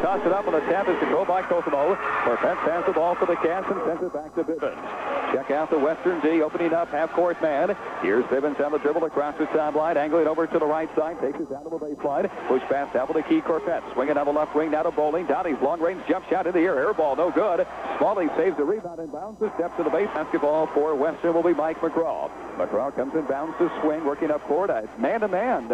Toss it up on the tap is controlled by Kokomo. Corpence has the ball for the Cats and sends it back to Bivens. Check out the Western D opening up half-court man. Here's Bivens on the dribble across the sideline, angling over to the right side, takes it down to the baseline. Push pass down to the key Corpence. Swinging down the left wing, now to Bowling. Downey's long-range jump shot in the air. Air ball, no good. Smalley saves the rebound and bounces. Steps to the base. Basketball for Western will be Mike McGraw. McGraw comes in bounds to swing, working up court. Man-to-man.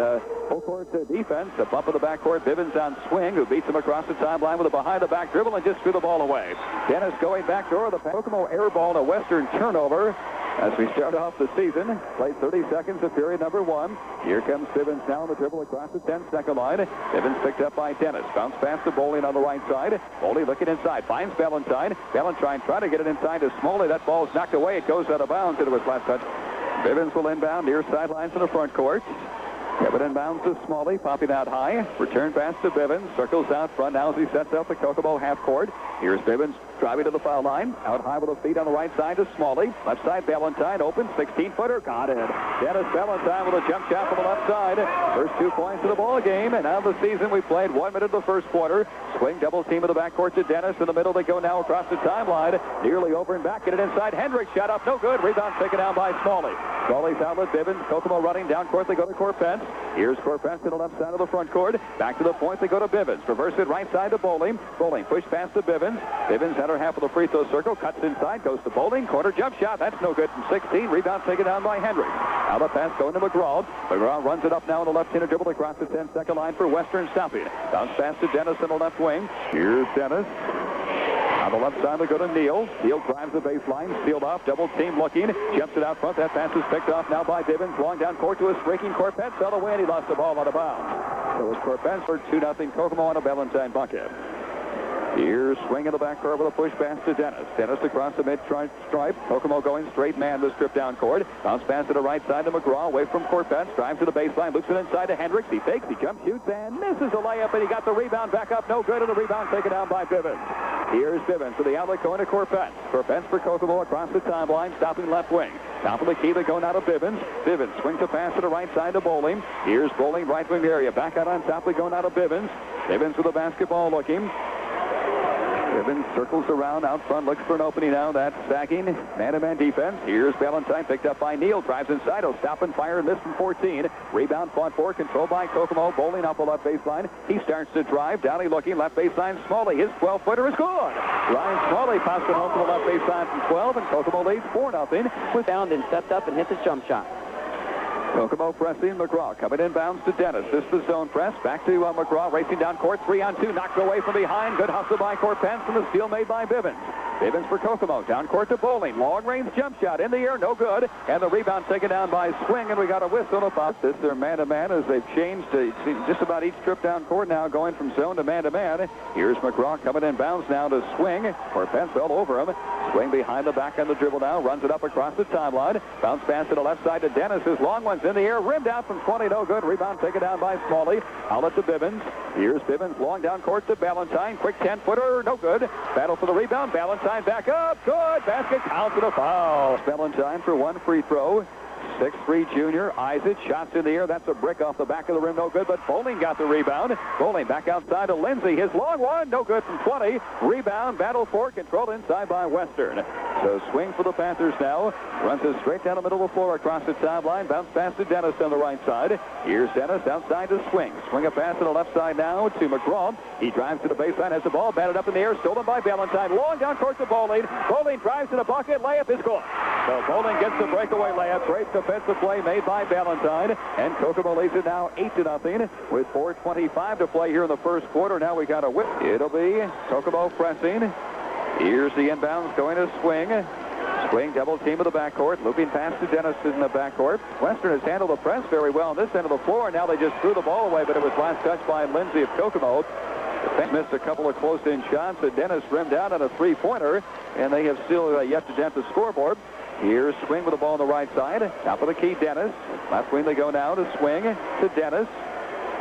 Full court defense. A bump in the backcourt. Bivens on swing, who beats him across the timeline with a behind-the-back dribble and just threw the ball away. Dennis going back door. The Kokomo air ball and a Western turnover. As we start off the season, played 30 seconds of period number 1. Here comes Bivens now on the dribble across the 10-second line. Bivens picked up by Dennis. Bounce pass to Bowling on the right side. Bowling looking inside. Finds Valentine. Valentine trying to get it inside to Smalley. That ball's knocked away. It goes out of bounds into his last touch. Bivens will inbound near sidelines to the front court. Kevin inbounds to Smalley, popping out high. Return pass to Bivens. Circles out front now as he sets up the Kokomo half court. Here's Bivens driving to the foul line. Out high with the feet on the right side to Smalley. Left side, Valentine open. 16-footer. Got it. Dennis Valentine with a jump shot from the left side. First 2 points of the ball game. And now the season, we played 1 minute of the first quarter. Swing double team in the backcourt to Dennis. In the middle, they go now across the timeline. Nearly over and back. Get it inside. Hendricks shot up. No good. Rebound taken down by Smalley. Smalley's outlet. Bivens. Kokomo running down court. They go to Corpence. Here's Corpence to the left side of the front court. Back to the point. They go to Bivens. Reverse it right side to Bowling. Bowling push pass to Bivens. Bivens center half of the free throw circle. Cuts inside. Goes to Bowling. Corner jump shot. That's no good from 16. Rebound taken down by Hendricks. Out of pass going to McGraw. McGraw runs it up now on the left-hander dribble across the 10-second line for Western stopping. Bounce pass to Dennis in the left wing. Here's Dennis. On the left side, they go to Neal. Neal drives the baseline, sealed off, double team looking, jumps it out front. That pass is picked off now by Bivens. Long down court to a streaking Corpence. Fell away, and he lost the ball out of bounds. So it was Corpence for 2-0 Kokomo on a Valentine bucket. Here's swing in the backcourt with a push pass to Dennis. Dennis across the mid-stripe. Kokomo going straight man to strip down court. Bounce pass to the right side to McGraw. Away from Corpence. Drives to the baseline. Looks it inside to Hendricks. He fakes. He jump shoots and misses a layup. And he got the rebound back up. No good. And the rebound taken down by Bivens. Here's Bivens to the outlet going to Corpence. Corpence for Kokomo across the timeline. Stopping left wing. Top of the key. They go now to Bivens. Bivens swings a pass to the right side to Bowling. Here's Bowling right wing area. Back out on top. They go now to Bivens. Bivens with the basketball looking. Bivens circles around out front, looks for an opening now. That's sacking. Man-to-man defense. Here's Valentine picked up by Neal. Drives inside. He'll stop and fire and miss from 14. Rebound fought for. Controlled by Kokomo. Bowling up the left baseline. He starts to drive. Downey looking. Left baseline. Smalley. His 12-footer is good. Ryan Smalley pops it home to the left baseline from 12. And Kokomo leads 4-0. Was down and stepped up and hit the jump shot. Kokomo pressing. McGraw coming inbounds to Dennis. This is the zone press. Back to McGraw racing down court. 3-on-2. Knocked away from behind. Good hustle by Corpence and the steal made by Bivens. Bivens for Kokomo. Down court to Bowling. Long range jump shot in the air. No good. And the rebound taken down by Swing. And we got a whistle about this. They're man-to-man as they've changed to just about each trip down court now, going from zone to man-to-man. Here's McGraw coming inbounds now to Swing. Corpence fell over him. Swing behind the back on the dribble now. Runs it up across the timeline. Bounce pass to the left side to Dennis. His long one's in the air. Rimmed out from 20. No good. Rebound taken down by Smalley. Outlet to Bivens. Here's Bivens. Long down court to Valentine. Quick 10-footer. No good. Battle for the rebound. Valentine back up. Good. Basket counts and a foul. Valentine for one free throw. 6'3" junior, eyes it, shots in the air. That's a brick off the back of the rim, no good, but Bowling got the rebound. Bowling back outside to Lindsay. His long one, no good from 20. Rebound, battle for, controlled inside by Western. So swing for the Panthers now. Runs it straight down the middle of the floor across the sideline. Bounce pass to Dennis on the right side. Here's Dennis outside to Swing. Swing a pass to the left side now to McGraw. He drives to the baseline, has the ball batted up in the air, stolen by Valentine. Long down court to Bowling. Bowling drives to the bucket. Layup is good. So Bowling gets the breakaway layup. Great defensive play made by Valentine. And Kokomo leads it now 8-0 with 4:25 to play here in the first quarter. Now we got a whip. It'll be Kokomo pressing. Here's the inbounds going to Swing. Swing double team of the backcourt. Looping pass to Dennis in the backcourt. Western has handled the press very well on this end of the floor. Now they just threw the ball away, but it was last touched by Lindsay of Kokomo. They missed a couple of close-in shots, and Dennis rimmed out on a three-pointer, and they have still yet to dent the scoreboard. Here's Swing with the ball on the right side. Top of the key, Dennis. Left wing they go now to Swing to Dennis.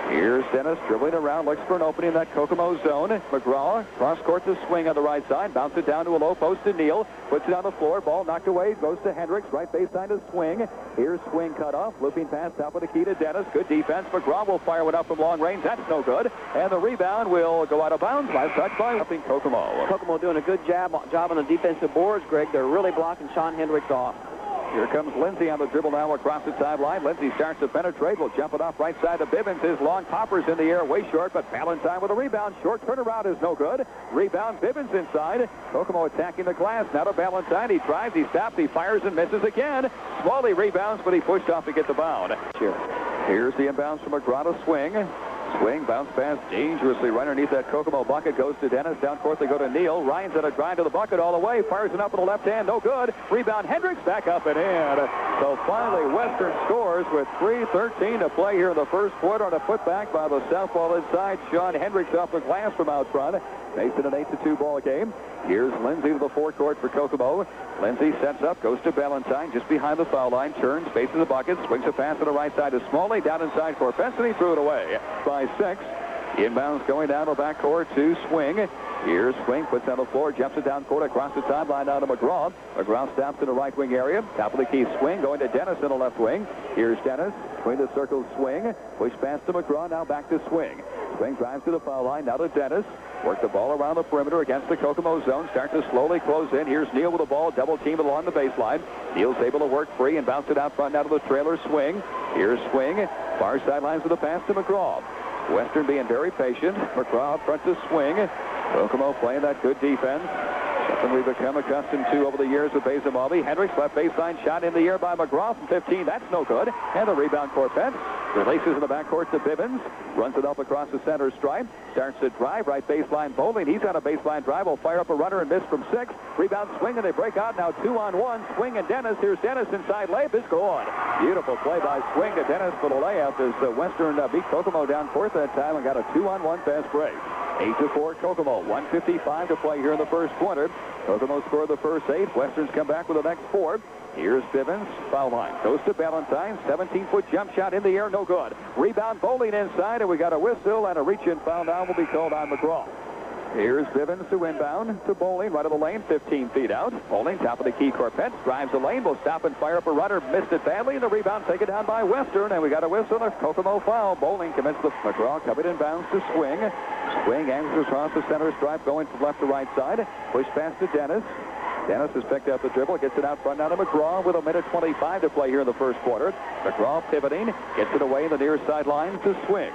Here's Dennis dribbling around, looks for an opening in that Kokomo zone. McGraw, cross court to swing on the right side, bounce it down to a low post to Neal, puts it on the floor, ball knocked away, goes to Hendricks, right baseline to Swing. Here's Swing cut off, looping pass top of the key to Dennis. Good defense. McGraw will fire one up from long range. That's no good. And the rebound will go out of bounds. Last touch by Kokomo. Kokomo doing a good job on the defensive boards, Greg. They're really blocking Sean Hendricks off. Here comes Lindsay on the dribble now across the sideline. Lindsay starts to penetrate. Will jump it off right side to Bibbins. His long poppers in the air, way short, but Ballantyne with a rebound. Short turnaround is no good. Rebound, Bibbins inside. Kokomo attacking the glass. Now to Ballantyne. He drives, he stops, he fires and misses again. Smalley rebounds, but he pushed off to get the bound. Here's the inbounds from McGraw to Swing. Swing, bounce pass dangerously right underneath that Kokomo bucket. Goes to Dennis. Down court they go to Neal. Ryan's at a drive to the bucket all the way. Fires it up with the left hand. No good. Rebound Hendricks back up and in. So finally Western scores with 3:13 to play here in the first quarter on a putback by the southpaw inside. Sean Hendricks off the glass from out front. Makes it an 8-2 ball game. Here's Lindsay to the forecourt for Kokomo. Lindsay sets up, goes to Ballantyne just behind the foul line, turns, faces the bucket, swings a pass to the right side to Smalley, down inside Corpes, and he threw it away by 6. Inbounds going down the backcourt to Swing. Here's Swing, puts on the floor, jumps it down court across the timeline down to McGraw. McGraw stops in the right wing area. Top of the key, Swing going to Dennis in the left wing. Here's Dennis, between the circles, Swing. Push pass to McGraw, now back to Swing. Swing drives to the foul line, now to Dennis. Work the ball around the perimeter against the Kokomo zone. Starts to slowly close in. Here's Neal with the ball, double team along the baseline. Neal's able to work free and bounce it out front now to the trailer, Swing. Here's Swing, far sidelines with a pass to McGraw. Western being very patient. McGraw up front to Swing. Kokomo playing that good defense. Something we've become accustomed to over the years with Bezamabi. Hendricks left baseline shot in the air by McGraw from 15. That's no good. And the rebound Corpes. Releases in the backcourt to Bibbins. Runs it up across the center stripe. Starts to drive right baseline bowling. He's on a baseline drive. Will fire up a runner and miss from 6. Rebound Swing and they break out now 2-on-1. Swing and Dennis. Here's Dennis inside layup is good. Beautiful play by Swing to Dennis for the layup as Western beat Kokomo down court that time and got a 2-on-1 fast break. 8-4 Kokomo. 1:55 to play here in the first quarter. Kokomo scored the first 8. Westerns come back with the next 4. Here's Bibbins, foul line. Goes to Ballantyne, 17-foot jump shot in the air, no good. Rebound bowling inside, and we got a whistle and a reach-in foul now will be called on McGraw. Here's Bibbins to inbound to Bowling, right of the lane, 15 feet out. Bowling, top of the key, Corpes, drives the lane, will stop and fire up a runner, missed it badly, and the rebound taken down by Western, and we got a whistle, a Kokomo foul. Bowling commits the McGraw, covered inbounds to Swing. Swing angles across the center stripe, going from left to right side. Push pass to Dennis. Dennis has picked up the dribble, gets it out front now to McGraw with 1:25 to play here in the first quarter. McGraw pivoting, gets it away in the near sideline to Swing.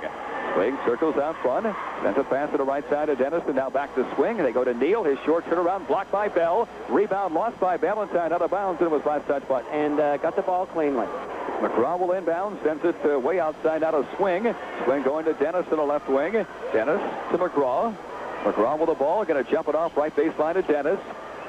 Swing circles out front, sends a pass to the right side of Dennis, and now back to Swing. They go to Neal, his short turnaround blocked by Bell. Rebound lost by Ballantyne out of bounds, and it was last touch by and got the ball cleanly. McGraw will inbound, sends it way outside out of Swing. Swing going to Dennis in the left wing. Dennis to McGraw. McGraw with the ball, going to jump it off right baseline to Dennis.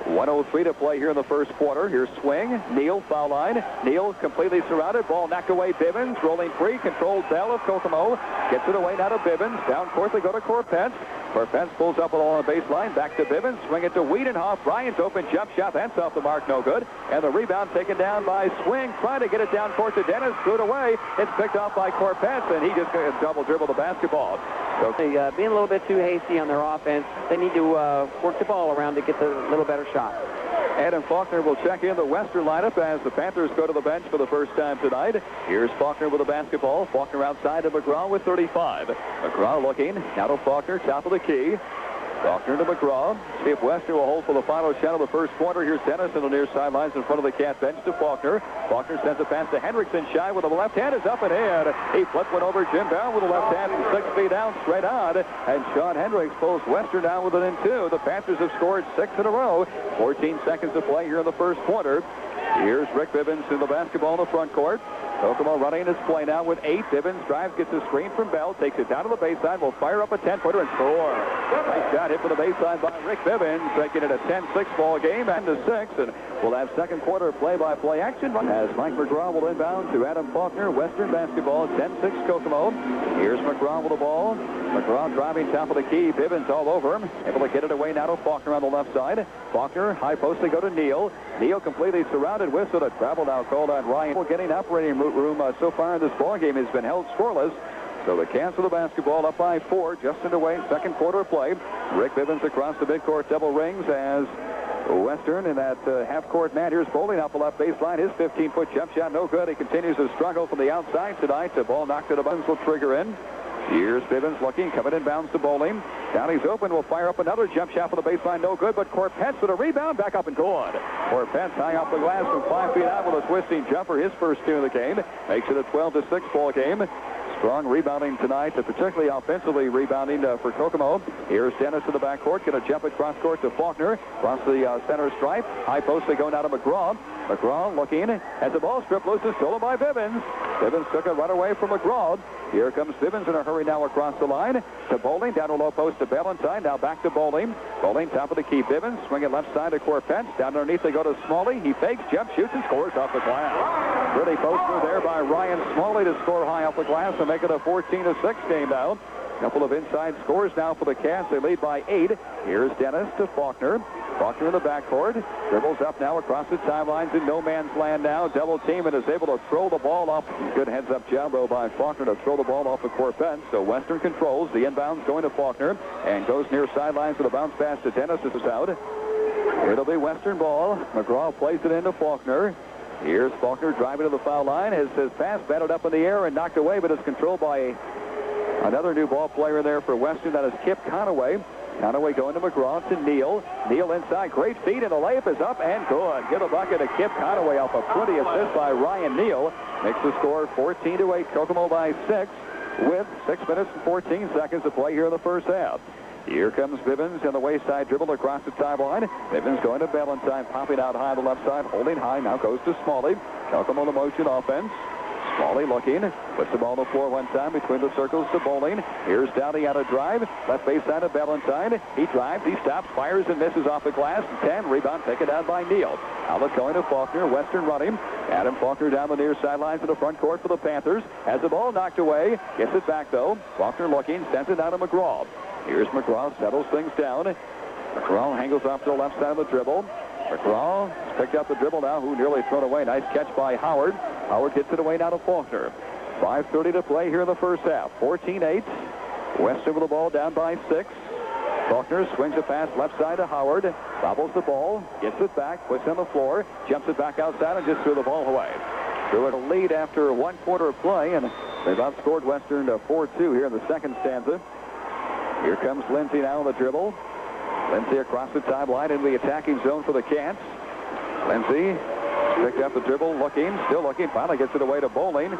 1:03 to play here in the first quarter. Here's Swing. Neal, foul line. Neal completely surrounded. Ball knocked away. Bibbins rolling free. Controlled Bell of Kokomo. Gets it away now to Bibbins. Down court they go to Corpes. Corpes pulls up along the baseline. Back to Bibbins. Swing it to Wiedenhoff. Ryan's open jump shot. That's off the mark. No good. And the rebound taken down by Swing. Trying to get it down court to Dennis. Threw it away. It's picked off by Corpes, and he just double dribble the basketball. So being a little bit too hasty on their offense. They need to work the ball around to get the little better shot. Adam Faulkner will check in the Western lineup as the Panthers go to the bench for the first time tonight. Here's Faulkner with the basketball. Faulkner outside to McGraw with 35. McGraw looking. Now to Faulkner, top of the key. Faulkner to McGraw. See if Western will hold for the final shot of the first quarter. Here's Dennis on the near sidelines in front of the cat bench to Faulkner. Faulkner sends a pass to Hendrickson. Shy with the left hand is up and in. He flipped one over Jim Brown with the left hand from 6 feet down straight on. And Sean Hendricks pulls Western down with it in 2. The Panthers have scored 6 in a row. 14 seconds to play here in the first quarter. Here's Rick Bibbins in the basketball in the front court. Kokomo running his play now with 8. Bibbins drives, gets a screen from Bell, takes it down to the baseline, will fire up a 10-footer and score. Nice shot hit for the baseline by Rick Bibbins, making it a 10-6 ball game and a 6. And we'll have second quarter play-by-play action as Mike McGraw will inbound to Adam Faulkner. Western basketball, 10-6 Kokomo. Here's McGraw with the ball. McGraw driving top of the key. Bibbins all over him. Able to get it away now to Faulkner on the left side. Faulkner, high post, they go to Neal. Neal completely surrounded. Whistle to travel now called on Ryan. Getting operating room so far in this ball game has been held scoreless. So the Cats with the basketball up by 4, just underway, second quarter of play. Rick Bivens across the midcourt, double rings as Western in that half-court man. Here's Bowling up the left baseline. His 15-foot jump shot, no good. He continues to struggle from the outside tonight. The ball knocked to the buttons will trigger in. Here's Bivens looking, coming inbounds to Bowling. Down he's open, will fire up another jump shot for the baseline, no good, but Corpetz with a rebound, back up and good. Corpetz high off the glass from 5 feet out with a twisting jumper, his first two of the game. Makes it a 12-6 ball game. Strong rebounding tonight, particularly offensively rebounding for Kokomo. Here's Dennis in the backcourt, going to jump it cross court to Faulkner. Across the center stripe. High post, they go now to McGraw. McGraw looking as the ball strip loose is stolen by Bivens. Bivens took a run away from McGraw. Here comes Bivens in a hurry now across the line to Bowling, down to low post to Ballantyne. Now back to Bowling. Bowling top of the key. Bivens swing it left side to Corpetz. Down underneath they go to Smalley. He fakes, jump, shoots, and scores off the glass. Pretty poster there by Ryan Smalley to score high off the glass and make it a 14-6 game now. Couple of inside scores now for the Cats. They lead by 8. Here's Dennis to Faulkner. Faulkner in the backcourt. Dribbles up now across the timelines in no man's land now. Double team and is able to throw the ball off. Good heads-up job, though, by Faulkner to throw the ball off the Corpetz. So Western controls. The inbounds going to Faulkner and goes near sidelines with a bounce pass to Dennis. This is out. It'll be Western ball. McGraw plays it into Faulkner. Here's Faulkner driving to the foul line. His pass batted up in the air and knocked away, but is controlled by another new ball player there for Western. That is Kip Conaway. Conaway going to McGraw to Neal. Neal inside. Great feed, and the layup is up and good. Give a bucket to Kip Conaway off a pretty assist by Ryan Neal. Makes the score 14-8. Kokomo by 6 with 6 minutes and 14 seconds to play here in the first half. Here comes Bivens in the wayside dribble across the timeline. Bivens going to Ballantyne, popping out high on the left side, holding high. Now goes to Smalley. Kokomo the motion offense. Smalley looking, puts the ball on the floor one time between the circles to Bowling. Here's Downey on a drive, left baseline of Ballantyne. He drives, he stops, fires, and misses off the glass. 10, rebound taken down by Neal. Outlet going to Faulkner, Western running. Adam Faulkner down the near sidelines to the front court for the Panthers. Has the ball knocked away, gets it back though. Faulkner looking, sends it down to McGraw. Here's McGraw, settles things down. McGraw angles off to the left side of the dribble. McGraw has picked up the dribble now, who nearly thrown away. Nice catch by Howard. Howard gets it away now to Faulkner. 5:30 to play here in the first half. 14-8. Western with the ball down by 6. Faulkner swings it past left side to Howard. Bobbles the ball, gets it back, puts it on the floor, jumps it back outside, and just threw the ball away. Threw it a lead after 1 quarter of play, and they've outscored Western 4-2 here in the second stanza. Here comes Lindsay now on the dribble. Lindsay across the timeline in the attacking zone for the Cats. Lindsay picked up the dribble, still looking, finally gets it away to Bowling.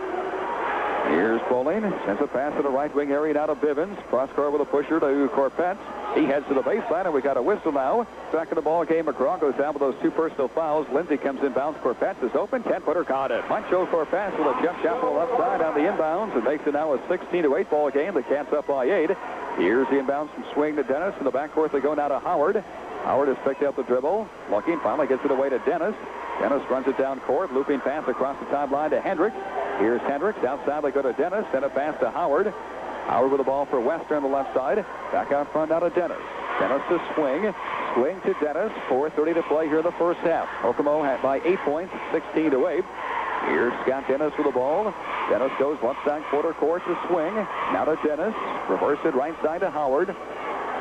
Here's Bowling, sends a pass to the right wing area now to Bivens. Cross court with a pusher to Corpetz. He heads to the baseline, and we got a whistle now. Back in the ball game, McGraw goes down with those 2 personal fouls. Lindsay comes inbounds. Corpetz is open. 10-footer caught it. Mancho Corpetz with a jump shot from the left side on the inbounds. It makes it now a 16-8 ball game. The Cats up by 8. Here's the inbounds from Swing to Dennis. In the backcourt, they go now to Howard. Howard has picked up the dribble. Looking, finally gets it away to Dennis. Dennis runs it down court. Looping pass across the timeline to Hendricks. Here's Hendricks. Outside they go to Dennis. Then a pass to Howard. Howard with the ball for Western on the left side. Back out front now to Dennis. Dennis to Swing. Swing to Dennis. 4:30 to play here in the first half. Kokomo had by 8 points, 16-8. Here's Scott Dennis with the ball. Dennis goes left side quarter court to Swing. Now to Dennis. Reverse it right side to Howard.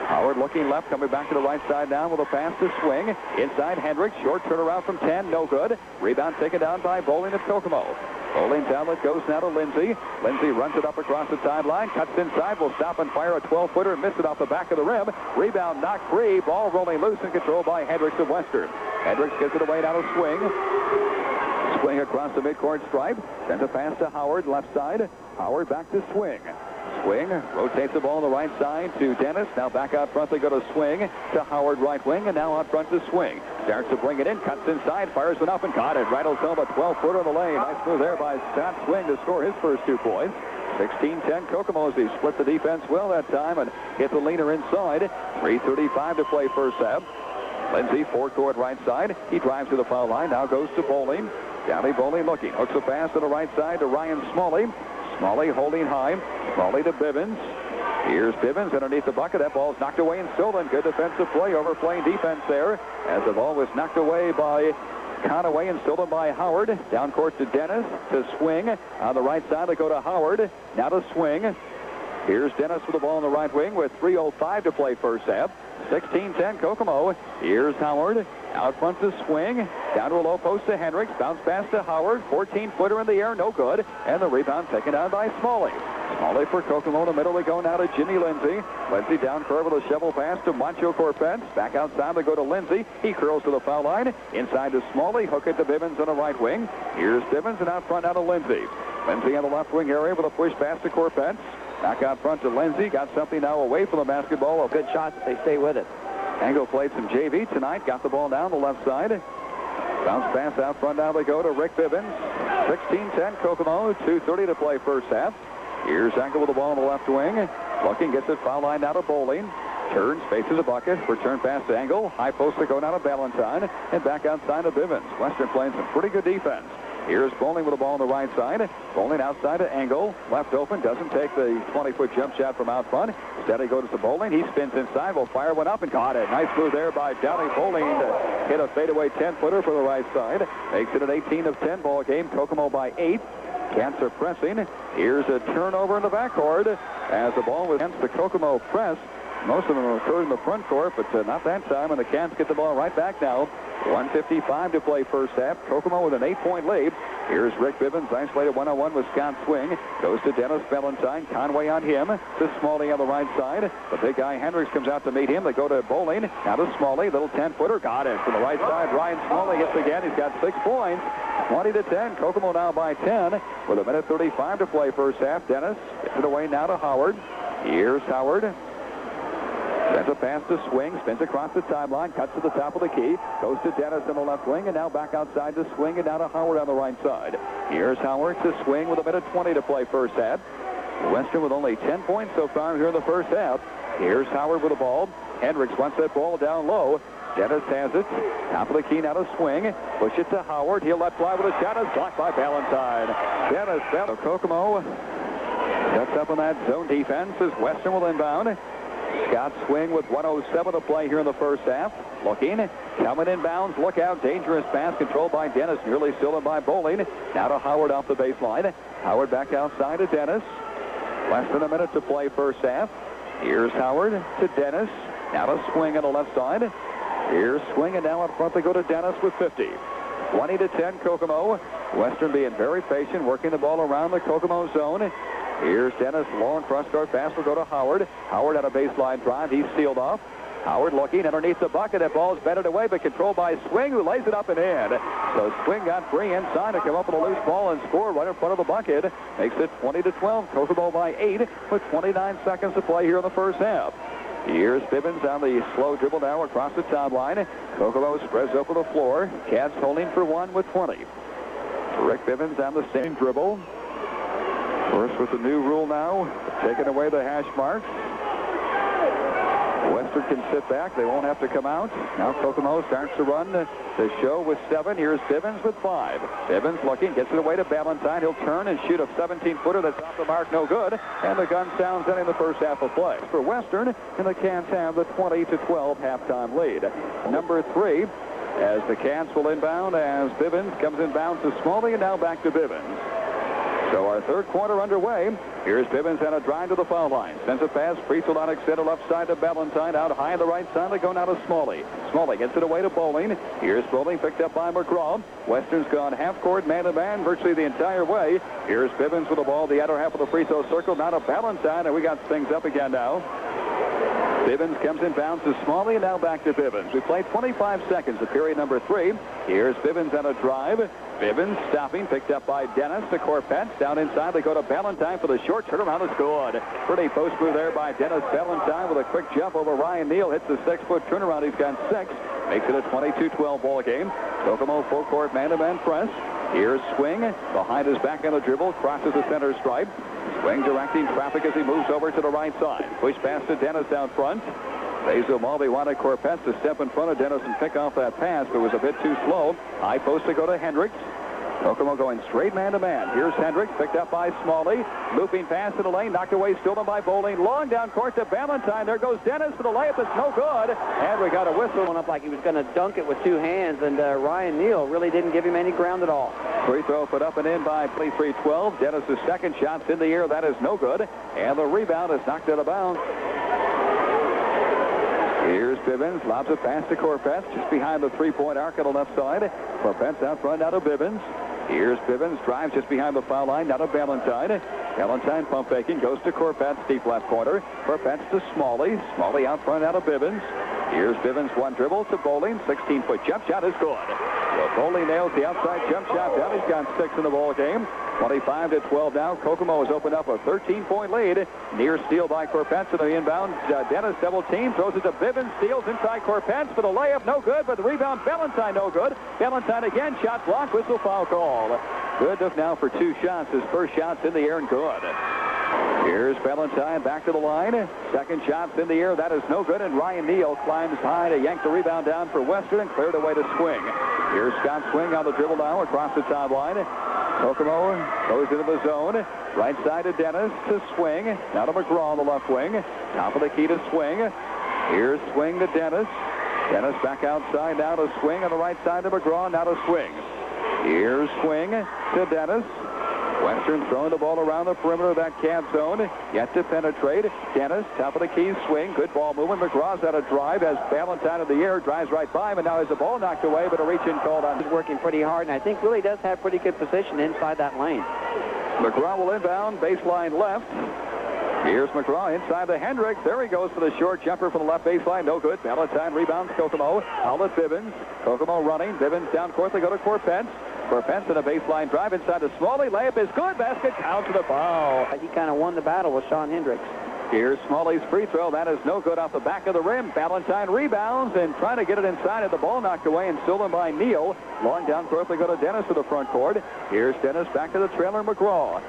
Howard looking left, coming back to the right side now with a pass to Swing. Inside Hendricks, short turnaround from 10, no good. Rebound taken down by Bowling of Kokomo. Bowling's outlet goes now to Lindsay. Lindsay runs it up across the sideline, cuts inside, will stop and fire a 12-footer, miss it off the back of the rim. Rebound knocked free, ball rolling loose and controlled by Hendricks of Western. Hendricks gets it away now to Swing. Swing across the midcourt stripe, sends a pass to Howard, left side. Howard back to Swing. Swing rotates the ball on the right side to Dennis. Now back out front they go to Swing to Howard right wing, and now out front to Swing. Starts to bring it in, cuts inside, fires it up and caught it. Rattles home a 12-footer in the lane. Nice move there by Scott Swing to score his first 2 points. 16-10 Kokomo as he split the defense well that time and hit the leaner inside. 3:35 to play first half. Lindsay forecourt right side. He drives to the foul line. Now goes to Bowling. Downey Bowling looking. Hooks a pass to the right side to Ryan Smalley. Smalley holding high. Smalley to Bivens. Here's Bivens underneath the bucket. That ball's knocked away and stolen. Good defensive play, overplaying defense there as the ball was knocked away by Conaway and stolen by Howard. Down court to Dennis to Swing. On the right side, they go to Howard. Now to Swing. Here's Dennis with the ball in the right wing with 3:05 to play first half. 16-10 Kokomo. Here's Howard. Out front to swing. Down to a low post to Hendricks. Bounce pass to Howard. 14-footer in the air. No good. And the rebound taken down by Smalley. Smalley for Kokomo in the middle. They go now to Jimmy Lindsay. Lindsay down curve with a shovel pass to Moncho Corpence. Back outside they go to Lindsay. He curls to the foul line. Inside to Smalley. Hook it to Bivens on the right wing. Here's Bivens and out front now to Lindsay. Lindsay on the left wing area with a push pass to Corpence. Back out front to Lindsay. Got something now away from the basketball. Good shots if they stay with it. Angle played some JV tonight. Got the ball down the left side. Bounce pass out front. Now they go to Rick Bivens. 16-10 Kokomo. 2:30 to play first half. Here's Angle with the ball on the left wing. Looking, gets it foul line now to Bowling. Turns, faces a bucket. Return pass to Angle. High post to go down to Valentine. And back outside to Bivens. Western playing some pretty good defense. Here's Bowling with the ball on the right side. Bowling outside to Angle. Left open. Doesn't take the 20-foot jump shot from out front. Instead he goes to Bowling. He spins inside. Will fire one up and got it. Nice move there by Downey Bowling to hit a fadeaway 10-footer for the right side. Makes it an 18-10 ball game. Kokomo by 8. Cants are pressing. Here's a turnover in the backcourt as the ball was against the Kokomo press. Most of them occurred in the front court, but not that time, and the Cants get the ball right back now. 1:55 to play first half. Kokomo with an 8-point lead. Here's Rick Bivens, isolated one-on-one with Scott Swing. Goes to Dennis Valentine. Conway on him. To Smalley on the right side. The big guy Hendricks comes out to meet him. They go to Bowling. Now to Smalley. Little 10-footer. Got it from the right side. Ryan Smalley hits again. He's got 6 points. 20-10. Kokomo now by 10 with 1:35 to play first half. Dennis gets it away now to Howard. Here's Howard. Sends a pass to Swing, spins across the timeline, cuts to the top of the key, goes to Dennis on the left wing, and now back outside to Swing, and now to Howard on the right side. Here's Howard to Swing with 1:20 to play first half. Western with only 10 points so far here in the first half. Here's Howard with the ball. Hendricks wants that ball down low. Dennis has it. Top of the key now to Swing. Push it to Howard. He'll let fly with a shot. It's blocked by Valentine. Dennis fell. Kokomo sets up on that zone defense as Western will inbound. Scott Swing with 1:07 to play here in the first half. Looking, coming inbounds, look out, dangerous pass controlled by Dennis, nearly stolen by Bowling. Now to Howard off the baseline. Howard back outside to Dennis. Less than a minute to play first half. Here's Howard to Dennis. Now to Swing on the left side. Here's Swing, and now up front they go to Dennis with 50. 20-10 Kokomo. Western being very patient, working the ball around the Kokomo zone. Here's Dennis. Long cross-court pass will go to Howard. Howard on a baseline drive. He's sealed off. Howard looking underneath the bucket. That ball is batted away, but controlled by Swing, who lays it up and in. So Swing got free inside to come up with a loose ball and score right in front of the bucket. Makes it 20-12. Kokomo by 8 with 29 seconds to play here in the first half. Here's Bivens on the slow dribble now across the timeline. Kokomo spreads over the floor. Cats holding for 1 with 20. Rick Bivens on the same dribble. First with the new rule now, taking away the hash marks. Western can sit back. They won't have to come out. Now Kokomo starts to run the show with 7. Here's Bivens with 5. Bivens looking, gets it away to Valentine. He'll turn and shoot a 17-footer that's off the mark, no good. And the gun sounds ending the first half of play. For Western, and the Cats have the 20-12 halftime lead. Number 3, as the Cats will inbound, as Bivens comes inbound to Smalley, and now back to Bivens. So our third quarter underway. Here's Bivens on a drive to the foul line. Sends a pass. Priestel on extended left side to Valentine. Out high on the right side. They go now to Smalley. Smalley gets it away to Bowling. Here's Bowling picked up by McGraw. Western's gone half court, man-to-man, virtually the entire way. Here's Bivens with the ball. The outer half of the free throw circle. Now to Valentine. And we got things up again now. Bivens comes inbounds to Smalley, and now back to Bivens. We played 25 seconds of period number 3. Here's Bivens on a drive. Bivens stopping, picked up by Dennis. The Corpence down inside. They go to Valentine for the short turnaround. It's good. Pretty post move there by Dennis Valentine with a quick jump over Ryan Neal. Hits the 6-foot turnaround. He's got 6. Makes it a 22-12 ball game. Kokomo full court man-to-man press. Here's Swing. Behind his back on the dribble. Crosses the center stripe. Swing directing traffic as he moves over to the right side. Push pass to Dennis down front. Basil Mulvey wanted Corpence to step in front of Dennis and pick off that pass, but it was a bit too slow. High post to go to Hendricks. Kokomo going straight man-to-man. Here's Hendricks, picked up by Smalley. Looping pass to the lane, knocked away, stolen by Bowling. Long down court to Valentine. There goes Dennis for the layup. It's no good. And we got a whistle. Up like he was going to dunk it with two hands, and Ryan Neal really didn't give him any ground at all. Free throw put up and in by 23-12. Dennis' second shot's in the air. That is no good. And the rebound is knocked out of bounds. Here's Bivens, lobs a pass to Corpetz, just behind the three-point arc on the left side. Corpetz out front, now to Bivens. Here's Bivens, drives just behind the foul line, now to Valentine. Valentine pump faking, goes to Corpetz, deep left corner. Corpetz to Smalley. Smalley out front, now to Bivens. Here's Bivens, one dribble to Bowling. 16-foot jump shot is good. Well, Bowling nails the outside jump shot down. He's got 6 in the ball game. 25-12 now. Kokomo has opened up a 13-point lead. Near steal by Corpetz in the inbound. Dennis double team, throws it to Bivens, steals inside Corpetz for the layup, no good, but the rebound, Valentine, no good. Valentine again, shot blocked, whistle, foul call. Good enough now for 2 shots. His first shot's in the air and good. Here's Valentine back to the line. Second shot's in the air. That is no good, and Ryan Neal climbs high to yank the rebound down for Western and cleared away to Swing. Here's Scott Swing on the dribble now across the sideline. Kokomo goes into the zone. Right side to Dennis to Swing. Now to McGraw on the left wing. Top of the key to Swing. Here's Swing to Dennis. Dennis back outside now to Swing on the right side to McGraw. Now to Swing. Here's Swing to Dennis. Western throwing the ball around the perimeter of that cab zone. Yet to penetrate. Dennis, top of the key, Swing. Good ball movement. McGraw's out of drive. Has Valentine in the air. Drives right by him. And now has the ball knocked away, but a reach-in called on. He's working pretty hard, and I think really does have pretty good position inside that lane. McGraw will inbound. Baseline left. Here's McGraw inside to Hendricks. There he goes for the short jumper from the left baseline. No good. Valentine rebounds Kokomo. Outlet Bivens. Kokomo running. Bivens down court. They go to Corpetz. Corpetz in a baseline drive inside to Smalley. Layup is good. Basket counts for the foul. He kind of won the battle with Sean Hendricks. Here's Smalley's free throw. That is no good off the back of the rim. Valentine rebounds and trying to get it inside. The ball knocked away and stolen by Neal. Long down court. They go to Dennis to the front court. Here's Dennis back to the trailer McGraw.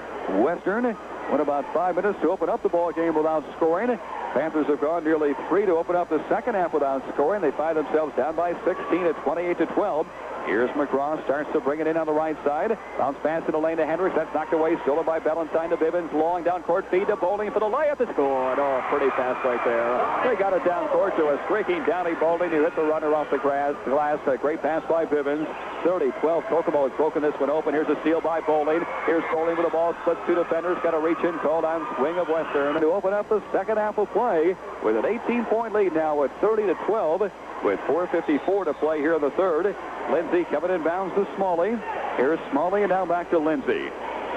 Western went about 5 minutes to open up the ball game without scoring. Panthers have gone nearly 3 to open up the second half without scoring. They find themselves down by 16 at 28-12. Here's McGraw, starts to bring it in on the right side. Bounce pass in the lane to Hendricks. That's knocked away. Stolen by Valentine to Bivens. Long down court feed to Bowling for the layup. It's good. Oh, pretty pass right there. They got it down court to a streaking Downey Bowling who hit the runner off the glass. A great pass by Bivens. 30-12. Kokomo has broken this one open. Here's a steal by Bowling. Here's Bowling with the ball. Splits 2 defenders. Got a reach in. Called on Swing of Western to open up the second half of play with an 18-point lead now at 30-12. With 4:54 to play here in the third. Lindsay coming in bounds to Smalley. Here's Smalley and now back to Lindsay.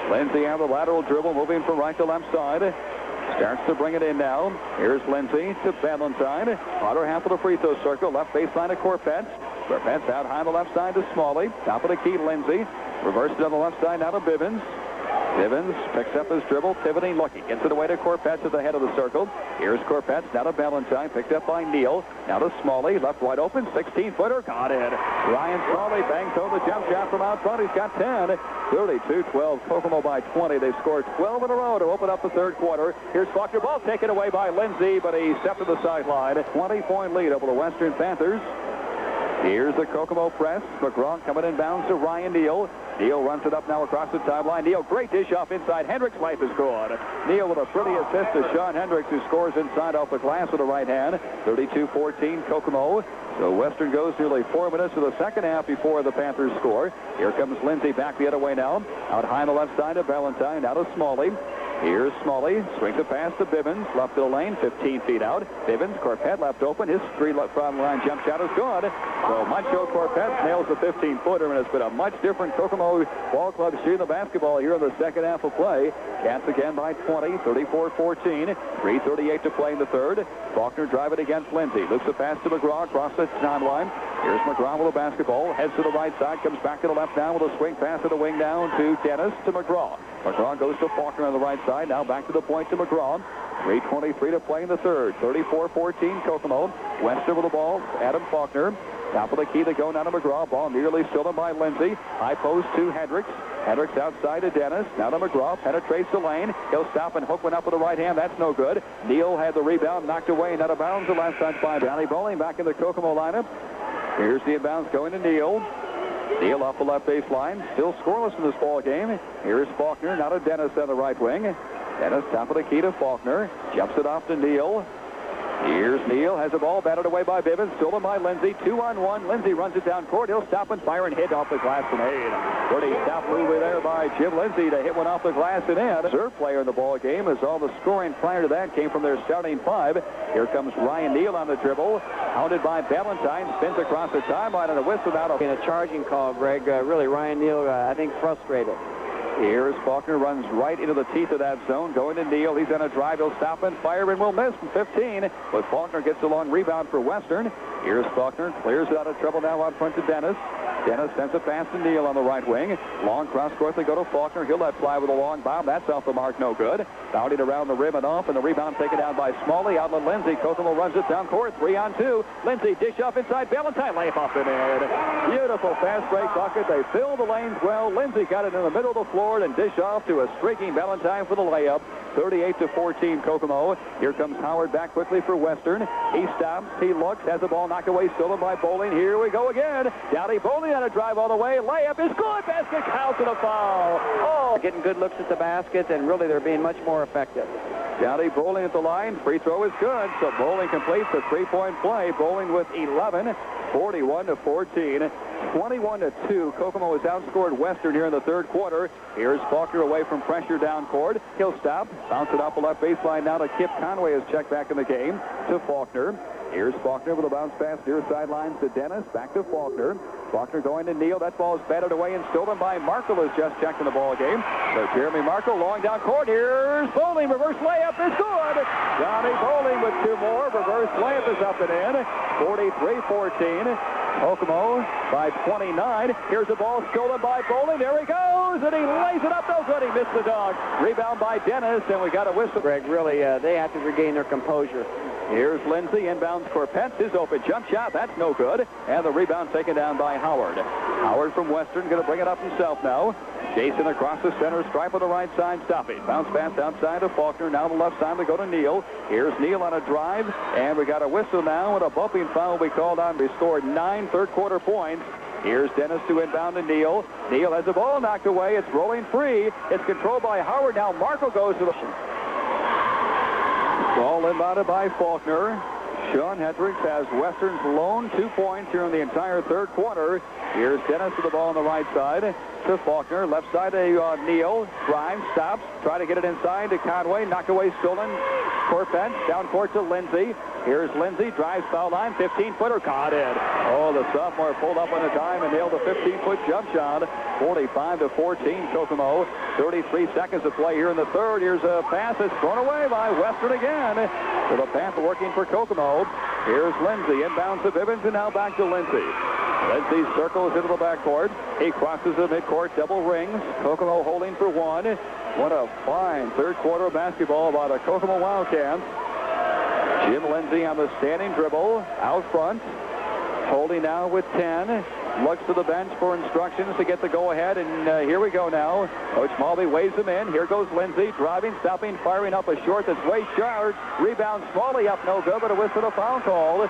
Lindsay on the lateral dribble, moving from right to left side. Starts to bring it in now. Here's Lindsay to Valentine. Outer half of the free throw circle. Left baseline to Corpetz. Corpetz out high on the left side to Smalley. Top of the key, Lindsay. Reversed it on the left side now to Bivens. Bivens picks up his dribble, pivoting, looking. Gets it away to Corpetz at the head of the circle. Here's Corpetz, now to Valentine, picked up by Neal. Now to Smalley, left wide open, 16-footer, got it. Ryan Smalley bangs home the jump shot from out front. He's got 10. 32-12, Kokomo by 20. They've scored 12 in a row to open up the third quarter. Here's Faulkner, ball taken away by Lindsay, but he stepped to the sideline. 20-point lead over the Western Panthers. Here's the Kokomo press. McGraw coming in bounds to Ryan Neal. Neal runs it up now across the timeline. Neal, great dish off inside. Hendricks' life is good. Neal with a pretty assist to Sean Hendricks, who scores inside off the glass with the right hand. 32-14, Kokomo. So Western goes nearly 4 minutes to the second half before the Panthers score. Here comes Lindsay back the other way now. Out high on the left side of Valentine. Now to Smalley. Here's Smalley. Swings a pass to Bivens. Left of the lane, 15 feet out. Bivens, Corpetz left open. His front line jump shot is good. So Mancho Corpetz nails the 15-footer, and it's been a much different Kokomo ball club shooting the basketball here in the second half of play. Cats again by 20, 34-14. 3:38 to play in the third. Faulkner driving against Lindsay. Looks the pass to McGraw across the timeline. Here's McGraw with the basketball. Heads to the right side. Comes back to the left now with a swing pass to the wing down to Dennis to McGraw. McGraw goes to Faulkner on the right side. Now back to the point to McGraw. 3:23 to play in the third. 34-14 Kokomo. Western with the ball. Adam Faulkner. Top of the key to go now to McGraw. Ball nearly stolen by Lindsay. High post to Hendricks. Hendricks outside to Dennis. Now to McGraw. Penetrates the lane. He'll stop and hook one up with the right hand. That's no good. Neal had the rebound. Knocked away and out of bounds. The last touch by Downey Bowling back in the Kokomo lineup. Here's the inbounds going to Neal. Neal off the left baseline. Still scoreless in this ball game. Here's Faulkner. Now to Dennis on the right wing. Dennis top of the key to Faulkner. Jumps it off to Neal. Here's Neal. Has the ball batted away by Bivens. Stolen by Lindsay. 2-on-1. Lindsay runs it down court. He'll stop and fire and hit off the glass and in. Pretty stop move there by Jim Lindsay to hit one off the glass and in. Third player in the ball game, as all the scoring prior to that came from their starting five. Here comes Ryan Neal on the dribble. Hounded by Valentine. Spins across the timeline and a whistle out of in a charging call, Greg. Really, Ryan Neal, I think, frustrated. Here's Faulkner, runs right into the teeth of that zone. Going to Neal. He's on a drive. He'll stop and fire and will miss from 15. But Faulkner gets a long rebound for Western. Here's Faulkner. Clears it out of trouble now out front to Dennis. Dennis sends a pass to Neal on the right wing. Long cross court. They go to Faulkner. He'll let fly with a long bomb. That's off the mark. No good. Bounded around the rim and off. And the rebound taken down by Smalley. Outlet Lindsay. Kokomo runs it down court. 3-on-2. Lindsay dish off inside. Valentine layup off and in. Beautiful fast break bucket. They fill the lanes well. Lindsay got it in the middle of the floor and dish off to a streaking Valentine for the layup. 38-14 Kokomo. Here comes Howard back quickly for Western. He stops. He looks. Has the ball knocked away. Stolen by Bowling. Here we go again. Downey Bowling on a drive all the way. Layup is good. Basket counts and a foul. Oh, getting good looks at the basket, and really they're being much more effective. Downey Bowling at the line. Free throw is good. So Bowling completes the three-point play. Bowling with 11. 41-14. 21-2. Kokomo has outscored Western here in the third quarter. Here's Faulkner away from pressure down court. He'll stop. Bounce it off the left baseline now to Kip Conway as checked back in the game to Faulkner. Here's Faulkner with a bounce pass near sidelines to Dennis. Back to Faulkner. Faulkner going to Neal. That ball is batted away and stolen by Markle, who's just checked in the ball game. So Jeremy Markle long down court. Here's Bowling. Reverse layup is good. Johnny Bowling with two more. Reverse layup is up and in. 43-14. Kokomo by 29. Here's the ball stolen by Bowling. There he goes, and he lays it up. No good. He missed the dog. Rebound by Dennis, and we got a whistle. Greg, really, they have to regain their composure. Here's Lindsay. Inbounds Corpetz. His open jump shot. That's no good. And the rebound taken down by Howard. Howard from Western going to bring it up himself now. Jason across the center stripe on the right side, stopping. Bounce pass outside to Faulkner. Now the left side to go to Neal. Here's Neal on a drive. And we got a whistle now, and a bumping foul will be called on. We scored 9 third-quarter points. Here's Dennis to inbound to Neal. Neal has the ball knocked away. It's rolling free. It's controlled by Howard. Now Markle goes to the... Ball inbounded by Faulkner. Sean Hendricks has Western's lone 2 points here in the entire third quarter. Here's Dennis with the ball on the right side to Faulkner. Left side to Neal. Drives, stops. Try to get it inside to Conway. Knocked away, stolen. Corpetz down court to Lindsay. Here's Lindsay. Drives foul line. 15-footer. Caught in. Oh, the sophomore pulled up on a dime and nailed a 15-foot jump shot. 45-14 Kokomo. 33 seconds to play here in the third. Here's a pass that's thrown away by Western again. With a pass working for Kokomo. Here's Lindsay. Inbounds to Bivens and now back to Lindsay. Lindsay circles into the backcourt. He crosses the midcourt, double rings. Kokomo holding for one. What a fine third quarter of basketball by the Kokomo Wildcats. Jim Lindsay on the standing dribble out front. Holding now with 10. Looks to the bench for instructions to get the go-ahead, and here we go now. Coach Mulvey waves him in. Here goes Lindsay, driving, stopping, firing up a short that's way short. Rebound Smalley up, no good, but a whistle a foul call.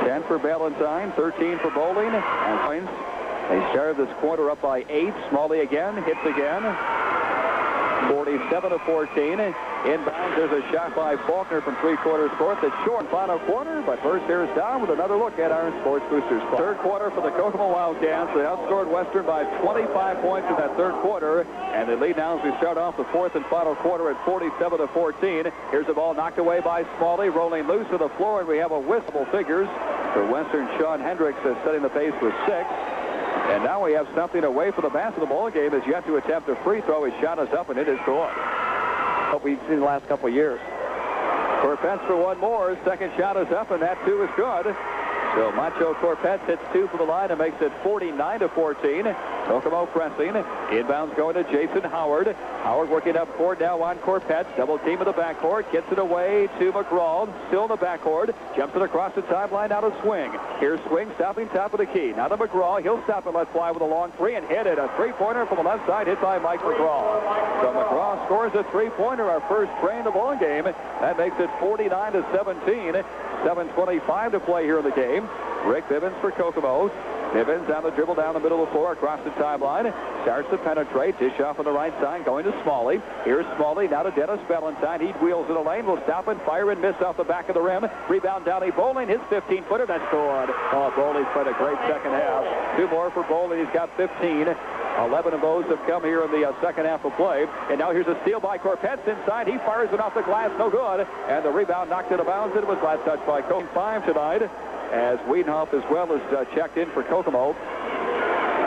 10 for Valentine, 13 for Bowling, and points. They started this quarter up by 8. Smalley again, hits again. 47-14. Inbound, there's a shot by Faulkner from three-quarters court that's short. Final quarter, but first here's Don with another look at Iron Sports Boosters. Third quarter for the Kokomo Wildcats. They outscored Western by 25 points in that third quarter, and they lead now as we start off the fourth and final quarter at 47-14. Here's the ball knocked away by Smalley, rolling loose to the floor, and we have a whistle figures for Western. Sean Hendricks is setting the pace with 6. And now we have something away for the basketball game as yet to attempt a free throw. His shot is up, and it is good. What we've seen the last couple of years. Corpetz for one more. His second shot is up, and that, too, is good. So Macho Corpetz hits 2 for the line and makes it 49-14. Kokomo pressing. Inbounds going to Jason Howard. Howard working up court now on Corpetz. Double team in the backcourt. Gets it away to McGraw. Still in the backcourt. Jumps it across the timeline. Now to Swing. Here's Swing stopping top of the key. Now to McGraw. He'll stop and let fly with a long three and hit it. A three-pointer from the left side hit by Mike McGraw. So McGraw scores a three-pointer. Our first tray in the ball game. That makes it 49-17. 7:25 to play here in the game. Rick Bivens for Kokomo. Bivens on the dribble down the middle of the floor across the timeline. Starts to penetrate. Dish off on the right side, going to Smalley. Here's Smalley, now to Dennis Valentine. He wheels in the lane, will stop and fire and miss off the back of the rim. Rebound Downey Bowling, his 15-footer, that's scored. Oh, Bowling's played a great second half. 2 more for Bowling, he's got 15. 11 of those have come here in the second half of play. And now here's a steal by Corpetz inside. He fires it off the glass, no good. And the rebound knocked it out of bounds. It was last touched by Kokomo. 5 tonight, as Wiedenhoff as well is checked in for Kokomo.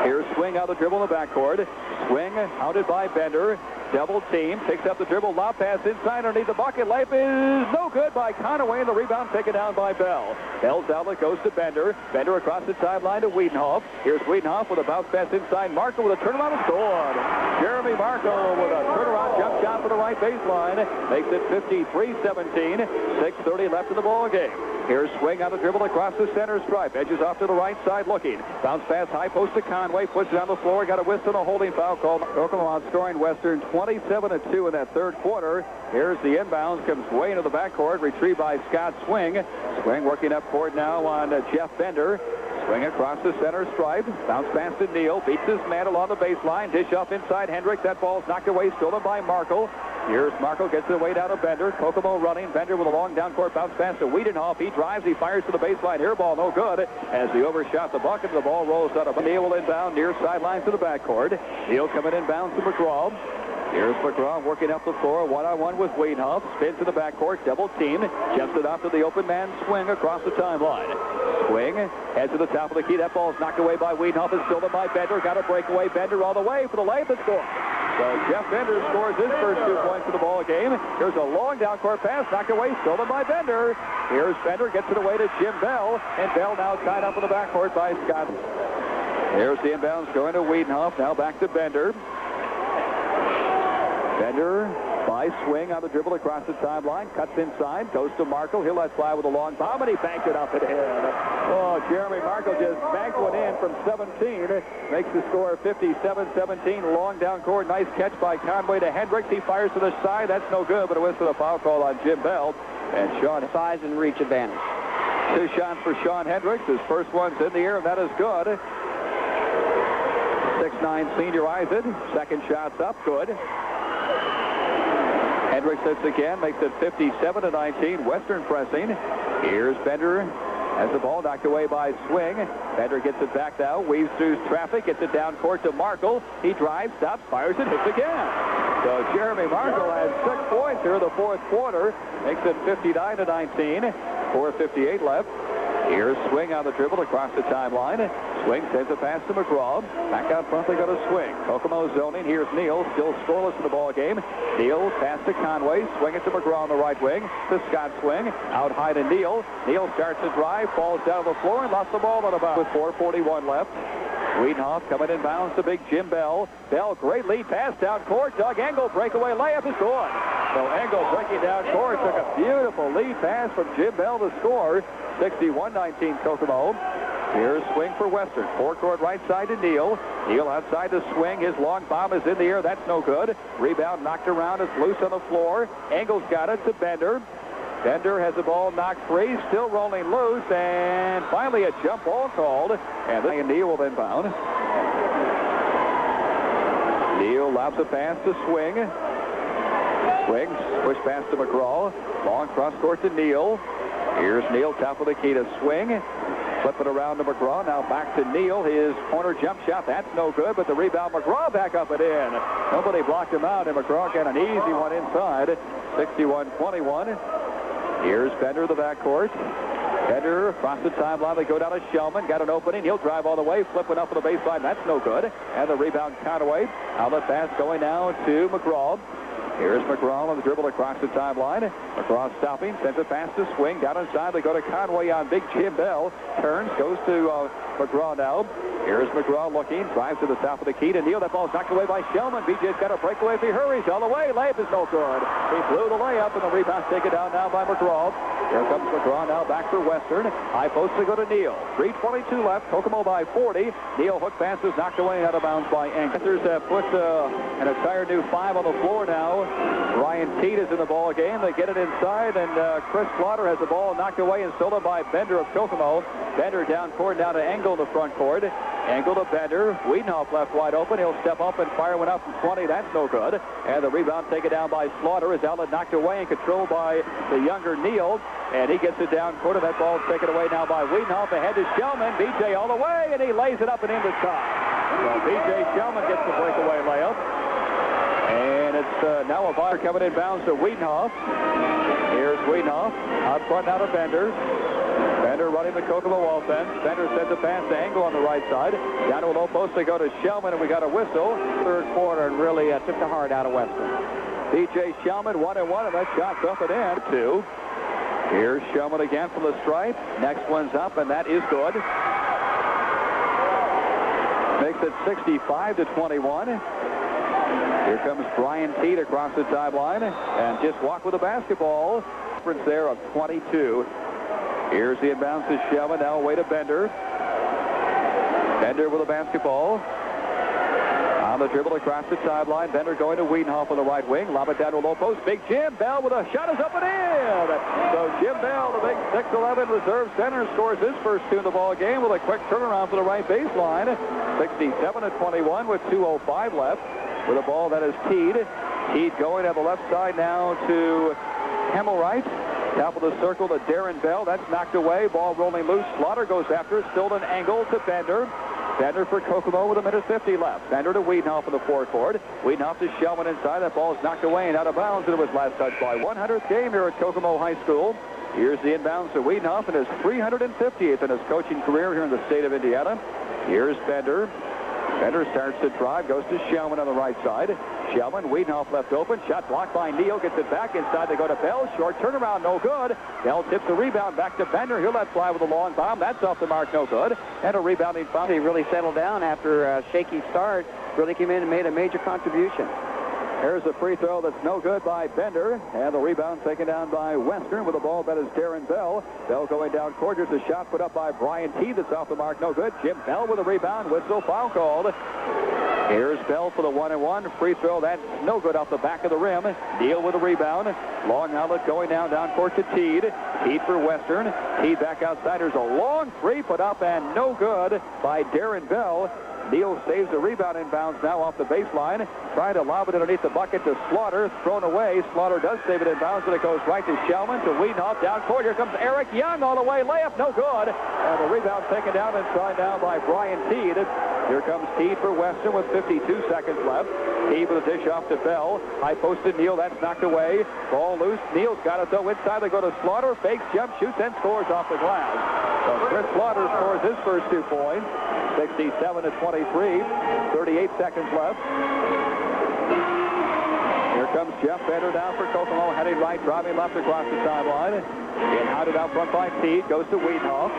Here's Swing out of the dribble in the backcourt. Swing hounded by Bender. Double team, picks up the dribble, lob pass inside underneath the bucket. Layup is no good by Conaway, and the rebound taken down by Bell. Bell's outlet goes to Bender. Bender across the timeline to Wiedenhoff. Here's Wiedenhoff with a bounce pass inside. Marco with a turnaround and scored. Jeremy Marco with a turnaround jump shot for the right baseline. Makes it 53-17. 6:30 left in the ball game. Here's Swing on the dribble across the center stripe. Edges off to the right side looking. Bounce pass high post to Conway. Puts it on the floor. Got a whistle and a holding foul called. Kokomo outscoring Western 27-2 in that third quarter. Here's the inbounds. Comes way into the backcourt. Retrieved by Scott Swing. Swing working up court now on Jeff Bender. Swing across the center stripe. Bounce pass to Neal. Beats his man along the baseline. Dish off inside Hendricks. That ball's knocked away. Stolen by Markle. Here's Markle. Gets it away down to Bender. Kokomo running. Bender with a long down court bounce pass to Wiedenhoff. He drives. He fires to the baseline. Air ball no good. As he overshot the bucket, the ball rolls out of Neal will inbound near sideline to the backcourt. Neal coming inbound to McGraw. Here's McGraw working up the floor, one-on-one with Wiedenhoff. Spins to the backcourt, double team. Jumps it off to the open man Swing across the timeline. Swing heads to the top of the key. That ball's knocked away by Wiedenhoff. It's stolen by Bender. Got a breakaway. Bender all the way for the layup and score. So Jeff Bender scores his first 2 points of the ball game. Here's a long down court pass, knocked away, stolen by Bender. Here's Bender, gets it away to Jim Bell, and Bell now tied up in the backcourt by Scott. There's the inbounds going to Wiedenhoff. Now back to Bender. Bender by Swing on the dribble across the timeline. Cuts inside. Goes to Markle. He'll let fly with a long bomb, and he banked it up and in. Oh, Jeremy Markle just banked one in from 17. Makes the score 57-17. Long down court. Nice catch by Conway to Hendricks. He fires to the side. That's no good, but it was for the foul call on Jim Bell. And Sean. Size and reach advantage. 2 shots for Sean Hendricks. His first one's in the air, and that is good. 6'9" senior Eisen. Second shot's up. Good. Hendricks hits again, makes it 57-19. Western pressing. Here's Bender. Has the ball knocked away by Swing. Bender gets it back now. Weaves through traffic. Gets it down court to Markle. He drives, stops, fires it, hits again. So Jeremy Markle has 6 points here in the fourth quarter. Makes it 59-19. 4:58 left. Here's Swing on the dribble across the timeline. Swing sends a pass to McGraw. Back out front they go to Swing. Kokomo zoning. Here's Neal. Still scoreless in the ball game. Neal pass to Conway. Swing it to McGraw on the right wing. To Scott Swing. Out high to Neal. Neal starts to drive. Falls down the floor and lost the ball on about with 4:41 left. Wiedenhoff coming in bounds to big Jim Bell. Bell, great lead pass down court. Doug Engel, breakaway layup is good. So Engel breaking down court, took a beautiful lead pass from Jim Bell to score. 61-19 Kokomo. Here's Swing for Western. Forecourt right side to Neal. Neal outside to Swing. His long bomb is in the air. That's no good. Rebound knocked around. It's loose on the floor. Engel's got it to Bender. Bender has the ball knocked free, still rolling loose, and finally a jump ball called, and then Neal will inbound. Neal lobs a pass to Swing. Swing, push pass to McGraw. Long cross court to Neal. Here's Neal, top of the key to Swing. Flip it around to McGraw. Now back to Neal. His corner jump shot. That's no good, but the rebound, McGraw back up and in. Nobody blocked him out, and McGraw got an easy one inside. 61-21. Here's Bender, the backcourt. Bender across the timeline. They go down to Shellman. Got an opening. He'll drive all the way. Flipping up on the baseline. That's no good. And the rebound Conaway. Outlet pass going now to McGraw. Here's McGraw on the dribble across the timeline. McGraw stopping. Sends a pass to Swing. Down inside. They go to Conway on big Jim Bell. Turns. Goes to McGraw now. Here's McGraw looking, drives to the top of the key to Neal. That ball's knocked away by Shellman. BJ's got a breakaway if he hurries all the way. Layup is no good. He blew the layup, and the rebound taken down now by McGraw. Here comes McGraw now back for Western. High post to go to Neal. 3:22 left. Kokomo by 40. Neal hook pass is knocked away out of bounds by Eng. Panthers have put an entire new 5 on the floor now. Ryan Teed is in the ball game. They get it inside, and Chris Slaughter has the ball knocked away and stolen by Bender of Kokomo. Bender down court, down to Engel in the front court. Engel to Bender. Wiedenhoff left wide open. He'll step up and fire one up from 20. That's no good. And the rebound taken down by Slaughter. His outlet knocked away and controlled by the younger Neal. And he gets it down court, and that ball's taken away now by Wiedenhoff. Ahead to Shellman. BJ all the way, and he lays it up and in the top. So BJ Shellman gets the breakaway layup. And it's now a bar coming in bounds to Wiedenhoff. Here's Wiedenhoff. Out front now to Bender. Bender running the Kokomo offense. Bender sends a pass to Engel on the right side. Down to a low post they go to Shellman, and we got a whistle. Third quarter, and really took the heart out of Western. B.J. Shellman, 1-1, and that shot's up and in. 2. Here's Shellman again from the stripe. Next one's up, and that is good. Makes it 65-21. Here comes Brian Teed across the timeline, and just walk with the basketball. Difference there of 22. Here's the inbounds to Shellman. Now away to Bender. Bender with the basketball. On the dribble across the sideline. Bender going to Wiedenhoff on the right wing. Lob it down to a low post. Big Jim Bell with a shot is up and in. So Jim Bell, the big 6'11" reserve center, scores his first 2 in the ball game with a quick turnaround to the right baseline. 67-21 with 2:05 left. With a ball that is Teed. Teed going to the left side now to Hemmelwright. Top of the circle to Darren Bell. That's knocked away. Ball rolling loose. Slaughter goes after it. Still an angle to Bender. Bender for Kokomo with 1:50 left. Bender to Wiedenhoff in the forecourt. Wiedenhoff to Shellman inside. That ball is knocked away and out of bounds, and it was last touched by 100th game here at Kokomo High School. Here's the inbounds to Wiedenhoff in his 350th in his coaching career here in the state of Indiana. Here's Bender. Bender starts to drive, goes to Shellman on the right side. Shellman, Wiedenhoff left open. Shot blocked by Neal. Gets it back inside. They go to Bell. Short turnaround, no good. Bell tips the rebound back to Bender. He'll let fly with a long bomb. That's off the mark, no good. And a rebounding foul. He really settled down after a shaky start. Really came in and made a major contribution. There's a free throw that's no good by Bender. And the rebound taken down by Western with a ball that is Darren Bell. Bell going down court. Here's a shot put up by Brian Teed that's off the mark. No good. Jim Bell with a rebound. Whistle, foul called. Here's Bell for the 1-1. Free throw. That's no good off the back of the rim. Neal with a rebound. Long outlet going down court to Teed. Teed for Western. Teed back outside. There's a long three put up and no good by Darren Bell. Neal saves the rebound inbounds now off the baseline. Trying to lob it underneath the bucket to Slaughter. Thrown away. Slaughter does save it inbounds, but it goes right to Shellman, to Wiedenhoff. Down court. Here comes Eric Young all the way. Layup, no good. And the rebound taken down inside now by Brian Teed. Here comes Teed for Weston with 52 seconds left. Teed with a dish off to Bell. High posted Neal. That's knocked away. Ball loose. Neal's got it though. Inside they go to Slaughter. Fakes, jump, shoots, and scores off the glass. So Chris Slaughter scores his first 2 points. 67-23. 38 seconds left. Here comes Jeff Bender down for Kokomo, heading right, driving left across the sideline. And hounded out front by Teed, goes to Wiedenhoff.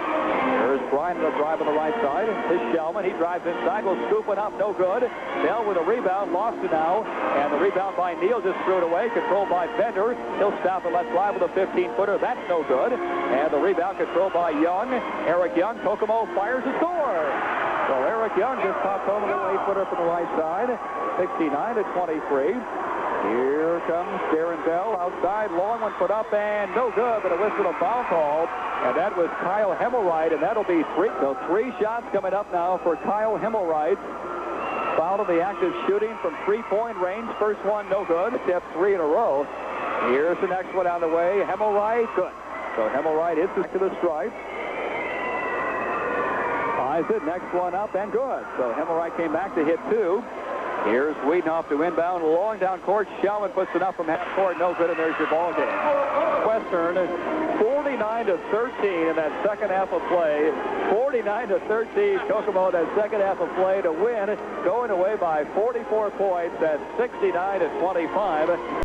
There's Brian to drive on the right side. This Shellman, he drives inside, will scoop it up, no good. Bell with a rebound, lost it now. And the rebound by Neal just threw it away, controlled by Bender. He'll stop and let fly with a 15-footer. That's no good. And the rebound controlled by Young. Eric Young, Kokomo fires a score. So Eric Young just popped home a little 8-footer from the right side. 69-23. Here comes Darren Bell outside. Long one put up and no good, but a whistle of foul called. And that was Kyle Hemmelwright, and that'll be 3. So 3 shots coming up now for Kyle Hemmelwright. Fouled in the active shooting from 3-point range. First one, no good. Step 3 in a row. Here's the next one on the way. Hemmelwright, good. So Hemmelwright hits it to the stripe. Eyes it, next one up and good. So Hemmelwright came back to hit 2. Here's Wiedenhoff to inbound, long down court. Shellman puts it up from half court, no good, and there's your ball game. Western 49-13 in that second half of play. 49-13, Kokomo in that second half of play to win, going away by 44 points at 69-25.